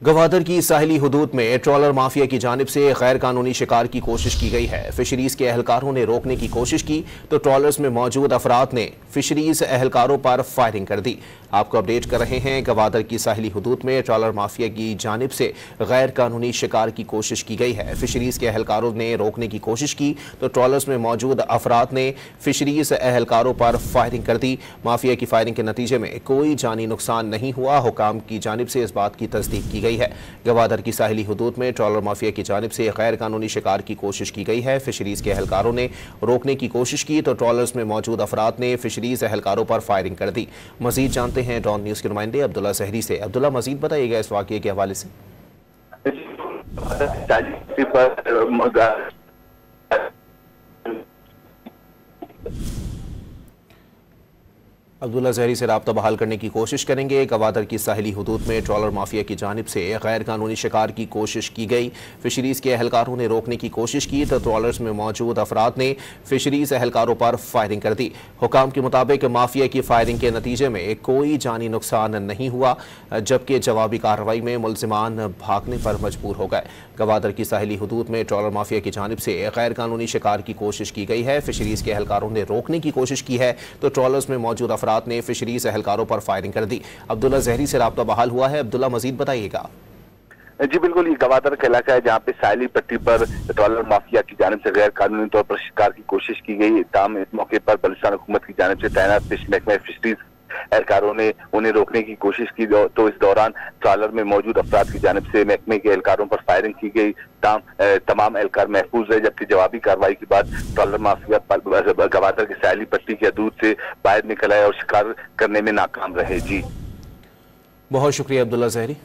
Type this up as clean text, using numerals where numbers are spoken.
गवादर की साहिली हुदूद में trawler mafia की जानिब से गैर कानूनी शिकार की कोशिश की गई है। फिशरीज के एहलकारों ने रोकने की कोशिश की तो ट्रॉलर्स में मौजूद अफराद ने फिशरीज एहलकारों पर फायरिंग कर दी। आपको अपडेट कर रहे हैं, गवादर की साहिली हुदूद में ट्रॉलर माफिया की जानिब से गैर कानूनी शिकार की कोशिश की गई है। फिशरीज के एहलकारों ने रोकने की कोशिश की तो ट्रॉलर्स में मौजूद अफराद ने फिशरीज एहलकारों पर फायरिंग कर दी। माफिया की फायरिंग के नतीजे में कोई जानी नुकसान नहीं हुआ। हुकाम की जानिब से इस बात की तस्दीक की गई है। गवादर की साहिली हुदूद में ट्रॉलर माफिया की जानिब से गैर कानूनी शिकार की कोशिश की गई है। फिशरीज के एहलकारों ने रोकने की कोशिश की तो ट्रॉलर्स में मौजूद अफराद ने फिशरीज एहलकारों पर फायरिंग कर दी। मजीद जानते हैं डॉन न्यूज के नुमाइंदे अब्दुल्ला जहरी से। अब्दुल्ला, मजीद बताइएगा इस वाक़ये के हवाले से। अब्दुल्ला जहरी से राब्ता बहाल करने की कोशिश करेंगे। गवादर की साहिली हुदूद में ट्रॉलर माफिया की जानिब से गैर कानूनी शिकार की कोशिश की गई। फिशरीज के एहलकारों ने रोकने की कोशिश की तो ट्रॉलर्स में मौजूद अफराद ने फिशरीज एहलकारों पर फायरिंग कर दी। हुकाम के मुताबिक माफिया की फायरिंग के नतीजे में कोई जानी नुकसान नहीं हुआ, जबकि जवाबी कार्रवाई में मुलजिमान भागने पर मजबूर हो गए। गवादर की साहिली हुदूद में ट्रॉलर माफिया की जानिब से गैर कानूनी शिकार की कोशिश की गई है। फिशरीज के एहलकारों ने रोकने की कोशिश की है तो ट्रॉलर्स में मौजूद अफराद ने फिशरीज एहलकारों पर फायरिंग कर दी। अब्दुल्ला जहरी से राब्ता बहाल हुआ है। अब्दुल्ला, मजीद बताइएगा। जी बिल्कुल, ये गवादर का इलाका है जहाँ पे साहिली पट्टी पर ट्रॉलर माफिया की जानिब से गैर कानूनी तौर पर शिकार की कोशिश की गई। ताम इस मौके पर बलूचिस्तान हुकूमत की जानिब से तैनात फिश महकमा फिशरीज एहलकारों ने उन्हें रोकने की कोशिश की तो इस दौरान ट्रॉलर में मौजूद अफराद की जानिब से महकमे के एहलकारों पर फायरिंग की गई। तमाम एहलकार महफूज रहे, जबकि जवाबी कार्रवाई के बाद ट्रॉलर माफिया गवादर की साहिली पट्टी की हदूद से बाहर निकल आए और शिकार करने में नाकाम रहे। जी बहुत शुक्रिया अब्दुल्ला जहरी।